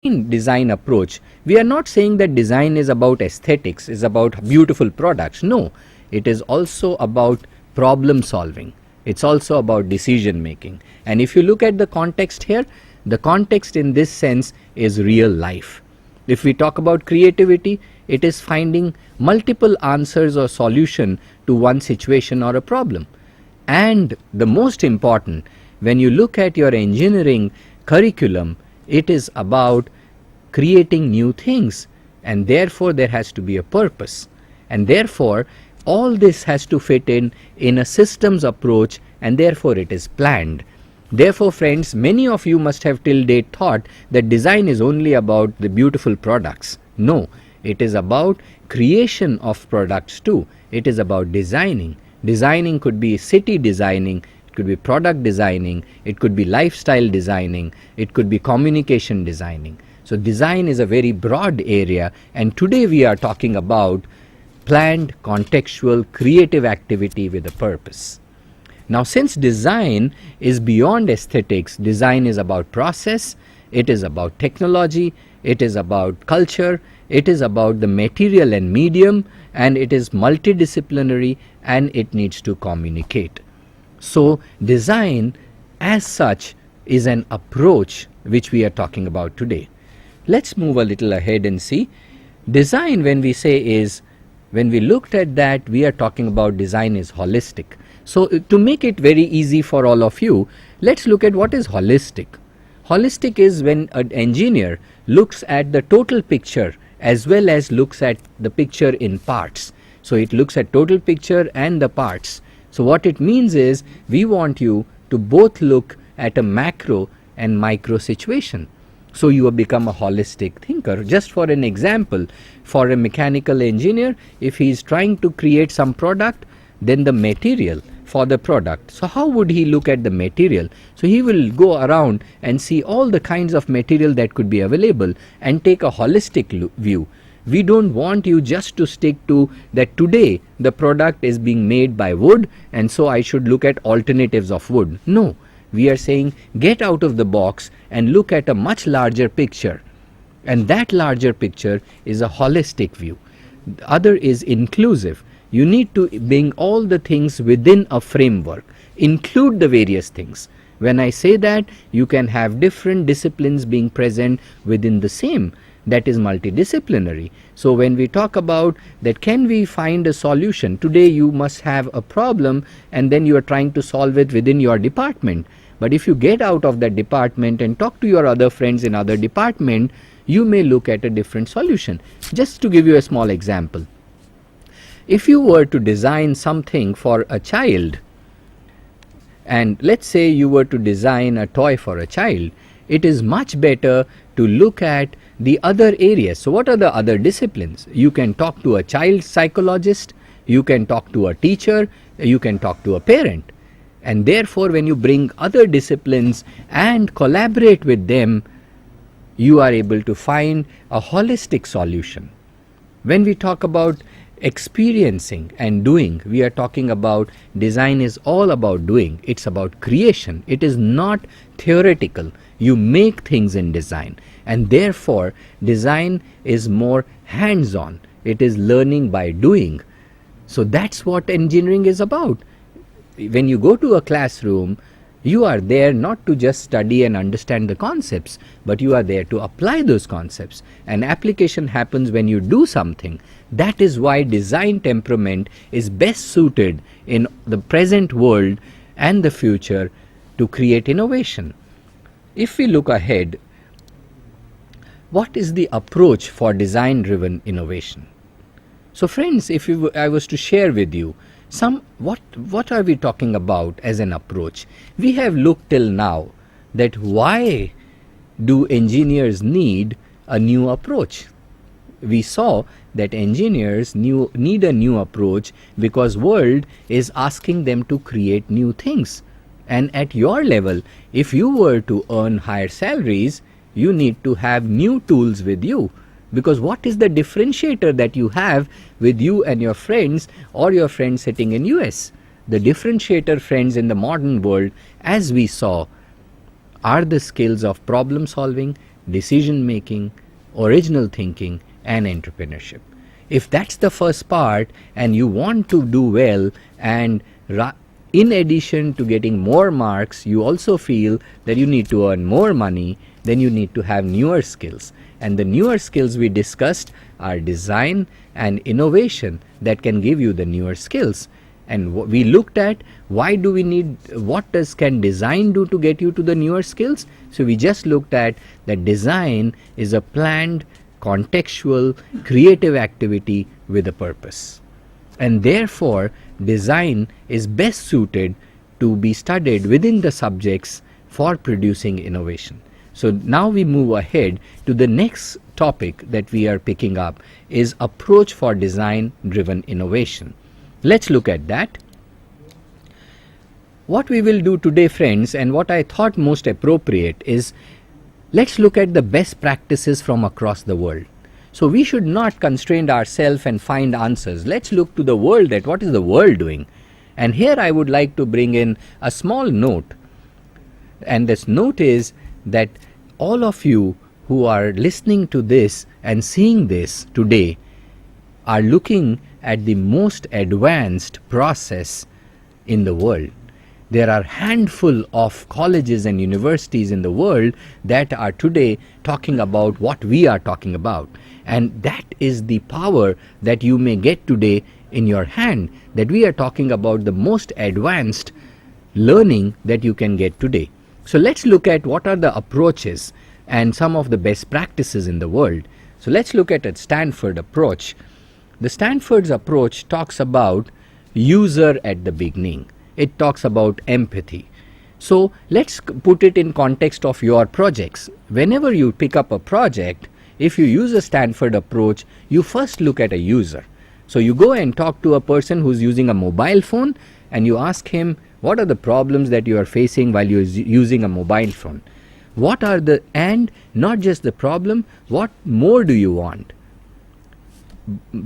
in design approach, we are not saying that design is about aesthetics, is about beautiful products. No, it is also about problem solving. It's also about decision making. And if you look at the context here, the context in this sense is real life. If we talk about creativity, it is finding multiple answers or solution to one situation or a problem. And the most important, when you look at your engineering curriculum, it is about creating new things, and therefore there has to be a purpose, and therefore all this has to fit in a systems approach, and therefore it is planned. Therefore, friends, many of you must have till date thought that design is only about the beautiful products. No, it is about creation of products too. It is about designing. Designing could be city designing, it could be product designing, it could be lifestyle designing, it could be communication designing. So design is a very broad area, and today we are talking about planned, contextual, creative activity with a purpose. Now, since design is beyond aesthetics, design is about process, it is about technology, it is about culture, it is about the material and medium, and it is multidisciplinary, and it needs to communicate. So design as such is an approach which we are talking about today. Let's move a little ahead and see. Design, when we say, is, when we looked at that, we are talking about design is holistic. So to make it very easy for all of you, let's look at what is holistic. Holistic is when an engineer looks at the total picture as well as looks at the picture in parts. So it looks at total picture and the parts. So what it means is we want you to both look at a macro and micro situation. So you have become a holistic thinker. Just for an example, for a mechanical engineer, if he is trying to create some product, then the material for the product. So how would he look at the material? So he will go around and see all the kinds of material that could be available and take a holistic view. We don't want you just to stick to that today the product is being made by wood, and so I should look at alternatives of wood. No, we are saying get out of the box and look at a much larger picture. And that larger picture is a holistic view. The other is inclusive. You need to bring all the things within a framework, include the various things. When I say that, you can have different disciplines being present within the same. That is multidisciplinary. So when we talk about that, can we find a solution? Today you must have a problem and then you are trying to solve it within your department. But if you get out of that department and talk to your other friends in other department, you may look at a different solution. Just to give you a small example. If you were to design something for a child, and let's say you were to design a toy for a child, it is much better to look at the other areas. So what are the other disciplines? You can talk to a child psychologist, you can talk to a teacher, you can talk to a parent. And therefore, when you bring other disciplines and collaborate with them, you are able to find a holistic solution. When we talk about experiencing and doing, we are talking about design is all about doing. It's about creation. It is not theoretical. You make things in design, and therefore design is more hands-on. It is learning by doing. So that's what engineering is about. When you go to a classroom, you are there not to just study and understand the concepts, but you are there to apply those concepts. And application happens when you do something. That is why design temperament is best suited in the present world and the future to create innovation. If we look ahead, what is the approach for design-driven innovation? So friends, if I was to share with you what are we talking about as an approach? We have looked till now that why do engineers need a new approach? We saw that engineers need a new approach because world is asking them to create new things. And at your level, if you were to earn higher salaries, you need to have new tools with you. Because what is the differentiator that you have with you and your friends or your friends sitting in US? The differentiator, friends, in the modern world, as we saw, are the skills of problem solving, decision making, original thinking, and entrepreneurship. If that's the first part and you want to do well, and in addition to getting more marks, you also feel that you need to earn more money, then you need to have newer skills. And the newer skills we discussed are design and innovation that can give you the newer skills. And we looked at why do we need, can design do to get you to the newer skills? So we just looked at that design is a planned, contextual, creative activity with a purpose. And therefore, design is best suited to be studied within the subjects for producing innovation. So now we move ahead to the next topic that we are picking up is approach for design driven innovation. Let's look at that. What we will do today, friends, and what I thought most appropriate is let's look at the best practices from across the world. So we should not constrain ourselves and find answers. Let's look to the world at what is the world doing. And here I would like to bring in a small note. And this note is that all of you who are listening to this and seeing this today are looking at the most advanced process in the world. There are handful of colleges and universities in the world that are today talking about what we are talking about. And that is the power that you may get today in your hand, that we are talking about the most advanced learning that you can get today. So let's look at what are the approaches and some of the best practices in the world. So let's look at a Stanford approach. The Stanford's approach talks about user at the beginning. It talks about empathy. So let's put it in context of your projects. Whenever you pick up a project, if you use a Stanford approach, you first look at a user. So you go and talk to a person who's using a mobile phone and you ask him, what are the problems that you are facing while you're using a mobile phone? What are the, and not just the problem, what more do you want?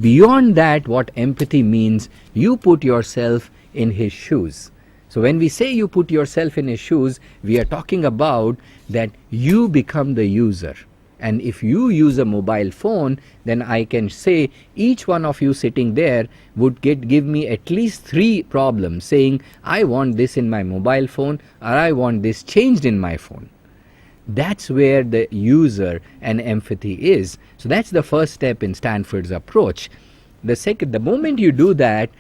Beyond that, what empathy means, you put yourself in his shoes. So when we say you put yourself in his shoes, we are talking about that you become the user. And if you use a mobile phone, then I can say each one of you sitting there would give me at least 3 problems saying, I want this in my mobile phone, or I want this changed in my phone. That's where the user and empathy is. So that's the first step in Stanford's approach. The moment you do that,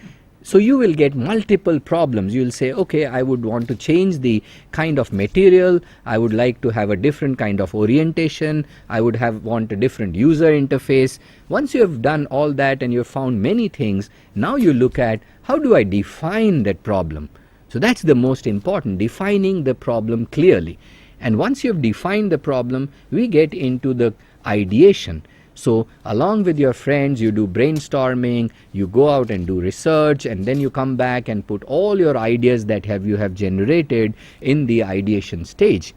so you will get multiple problems. You will say, okay, I would want to change the kind of material. I would like to have a different kind of orientation. I would want a different user interface. Once you have done all that and you've found many things, now you look at how do I define that problem. So that's the most important, defining the problem clearly. And once you've defined the problem, we get into the ideation. So along with your friends, you do brainstorming, you go out and do research, and then you come back and put all your ideas that you have generated in the ideation stage.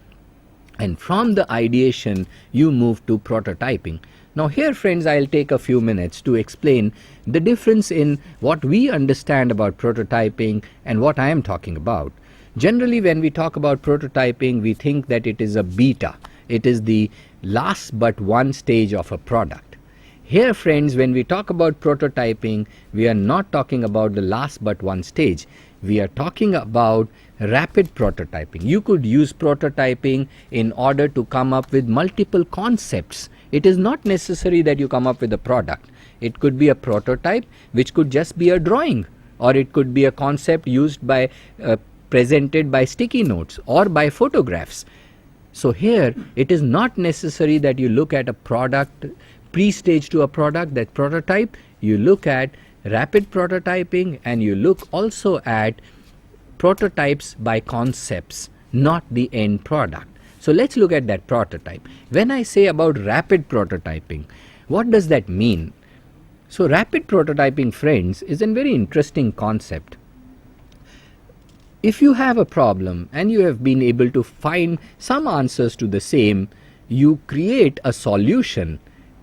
And from the ideation, you move to prototyping. Now here, friends, I'll take a few minutes to explain the difference in what we understand about prototyping and what I am talking about. Generally, when we talk about prototyping, we think that it is a beta. It is the last but one stage of a product. Here, friends, when we talk about prototyping, we are not talking about the last but one stage. We are talking about rapid prototyping. You could use prototyping in order to come up with multiple concepts. It is not necessary that you come up with a product. It could be a prototype, which could just be a drawing, or it could be a concept used by presented by sticky notes or by photographs. So here, it is not necessary that you look at a product, pre-stage to a product, that prototype. You look at rapid prototyping, and you look also at prototypes by concepts, not the end product. So let's look at that prototype. When I say about rapid prototyping, what does that mean? So rapid prototyping, friends, is a very interesting concept. If you have a problem and you have been able to find some answers to the same, you create a solution,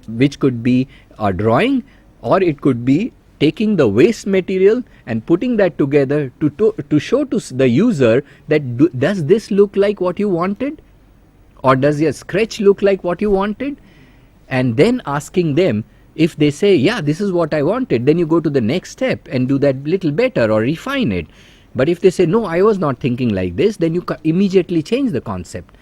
which could be a drawing, or it could be taking the waste material and putting that together to show to the user that does this look like what you wanted? Or does your sketch look like what you wanted? And then asking them, if they say, yeah, this is what I wanted, then you go to the next step and do that little better or refine it. But if they say, no, I was not thinking like this, then you immediately change the concept.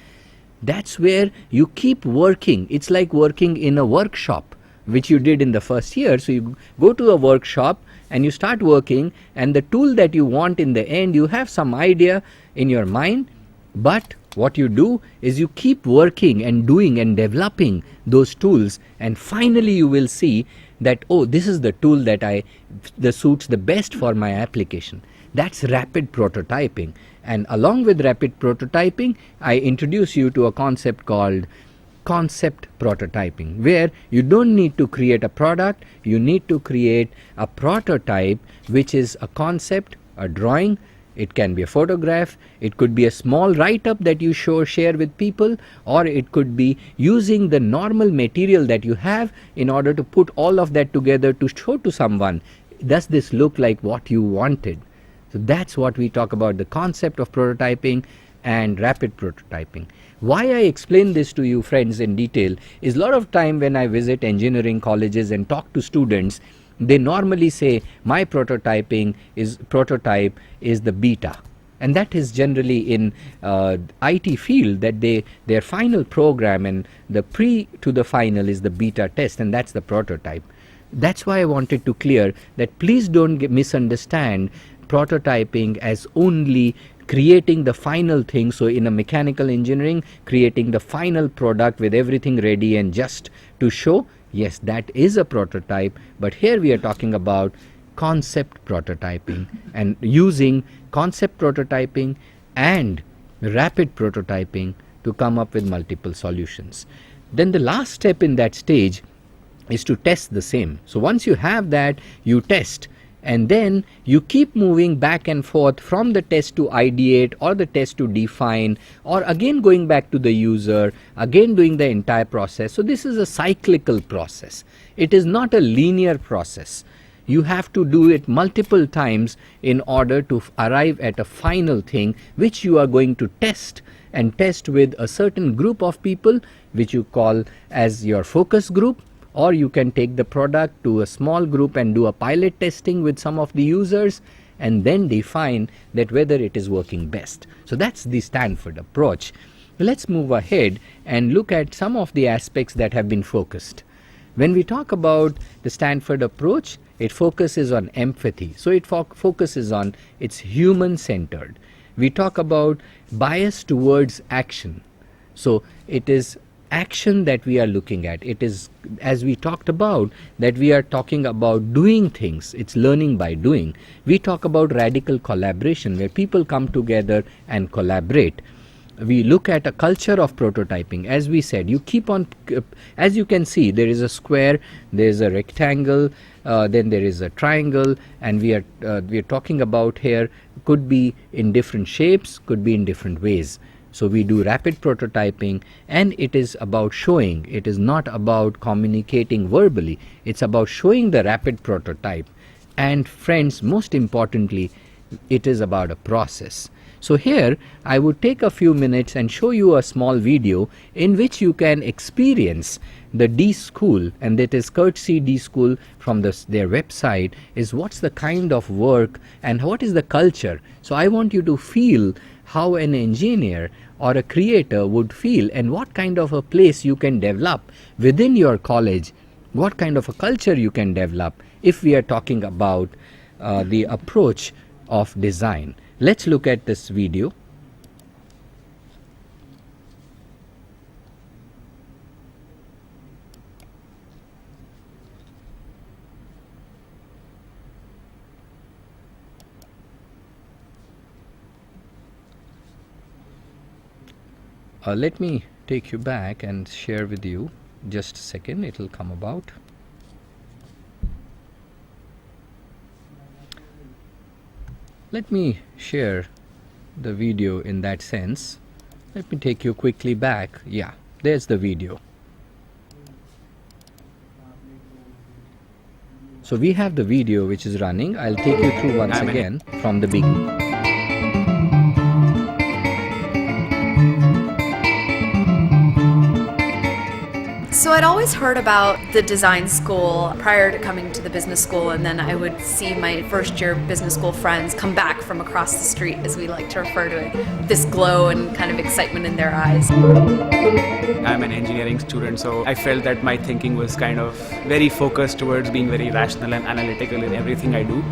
That's where you keep working. It's like working in a workshop, which you did in the first year. So you go to a workshop and you start working, and the tool that you want in the end, you have some idea in your mind, but what you do is you keep working and doing and developing those tools, and finally you will see that, oh, this is the tool that suits the best for my application. That's rapid prototyping. And along with rapid prototyping, I introduce you to a concept called concept prototyping, where you don't need to create a product, you need to create a prototype, which is a concept, a drawing. It can be a photograph, it could be a small write-up that you share with people, or it could be using the normal material that you have in order to put all of that together to show to someone, does this look like what you wanted? So that's what we talk about, the concept of prototyping and rapid prototyping. Why I explain this to you, friends, in detail is, a lot of time when I visit engineering colleges and talk to students, they normally say my prototype is the beta, and that is generally in IT field, that their final program and the pre to the final is the beta test, and that's the prototype. That's why I wanted to clear that please don't misunderstand prototyping as only creating the final thing. So in a mechanical engineering, creating the final product with everything ready and just to show, yes, that is a prototype, but here we are talking about concept prototyping, and using concept prototyping and rapid prototyping to come up with multiple solutions. Then the last step in that stage is to test the same. So once you have that, you test, and then you keep moving back and forth from the test to ideate, or the test to define, or again going back to the user, again doing the entire process. So this is a cyclical process. It is not a linear process. You have to do it multiple times in order to arrive at a final thing, which you are going to test, and test with a certain group of people, which you call as your focus group. Or you can take the product to a small group and do a pilot testing with some of the users, and then define that whether it is working best. So that's the Stanford approach. Let's move ahead and look at some of the aspects that have been focused. When we talk about the Stanford approach, it focuses on empathy. So it focuses on, it's human-centered. We talk about bias towards action. So it is action that we are looking at. It is, as we talked about, that we are talking about doing things. It's learning by doing. We talk about radical collaboration, where people come together and collaborate. We look at a culture of prototyping. As we said, you keep on, as you can see, there is a square, there is a rectangle, then there is a triangle, and we are talking about here, could be in different shapes, could be in different ways. So we do rapid prototyping, and it is about showing. It is not about communicating verbally. It's about showing the rapid prototype. And friends, most importantly, it is about a process. So here I would take a few minutes and show you a small video in which you can experience the D School, and that is courtesy D School from their website, is what's the kind of work and what is the culture. So I want you to feel how an engineer or a creator would feel, and what kind of a place you can develop within your college, what kind of a culture you can develop if we are talking about the approach of design. Let's look at this video. Let me take you back and share with you. Just a second, it will come about. Let me share the video in that sense. Let me take you quickly back. Yeah, there's the video. So we have the video which is running. I'll take you through once again from the beginning. I'd always heard about the design school prior to coming to the business school, and then I would see my first year business school friends come back from across the street, as we like to refer to it, this glow and kind of excitement in their eyes. I'm an engineering student, so I felt that my thinking was kind of very focused towards being very rational and analytical in everything I do.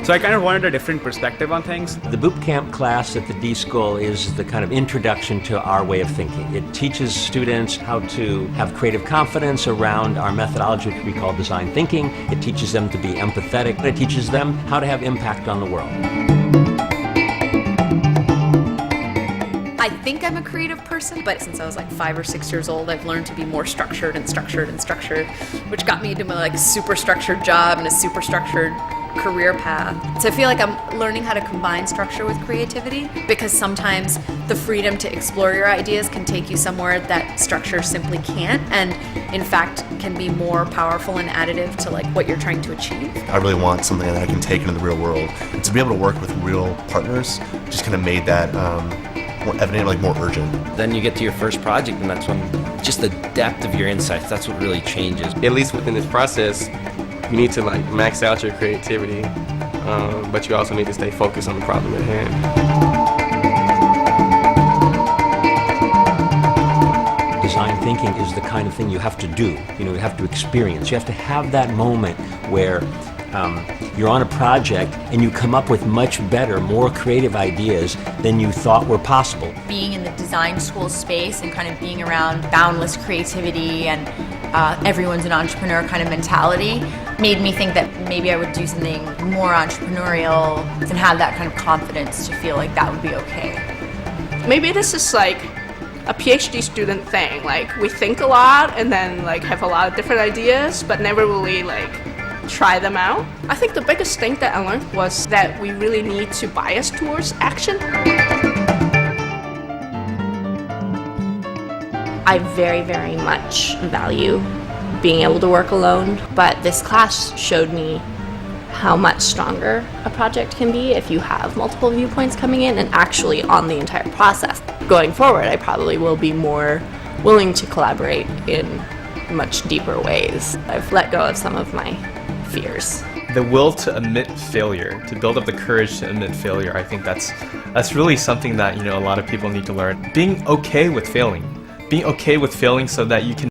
So I kind of wanted a different perspective on things. The boot camp class at the D School is the kind of introduction to our way of thinking. It teaches students how to have creative confidence around our methodology, which we call design thinking. It teaches them to be empathetic. It teaches them how to have impact on the world. I think I'm a creative person, but since I was like 5 or 6 years old, I've learned to be more structured, which got me into my like super structured job and a super structured career path. So I feel like I'm learning how to combine structure with creativity, because sometimes the freedom to explore your ideas can take you somewhere that structure simply can't, and in fact can be more powerful and additive to like what you're trying to achieve. I really want something that I can take into the real world, and to be able to work with real partners just kind of made that more evident, like more urgent. Then you get to your first project, and that's when just the depth of your insights, that's what really changes. At least within this process, you need to like max out your creativity, but you also need to stay focused on the problem at hand. Design thinking is the kind of thing you have to do. You have to experience. You have to have that moment where you're on a project and you come up with much better, more creative ideas than you thought were possible. Being in the design school space and kind of being around boundless creativity and everyone's an entrepreneur kind of mentality made me think that maybe I would do something more entrepreneurial and have that kind of confidence to feel like that would be okay. Maybe this is like a PhD student thing. Like we think a lot and then like have a lot of different ideas, but never really like try them out. I think the biggest thing that I learned was that we really need to bias towards action. I very, very much value being able to work alone, but this class showed me how much stronger a project can be if you have multiple viewpoints coming in and actually on the entire process. Going forward, I probably will be more willing to collaborate in much deeper ways. I've let go of some of my fears. The will to admit failure, to build up the courage to admit failure, I think that's really something that a lot of people need to learn. Being okay with failing so that you can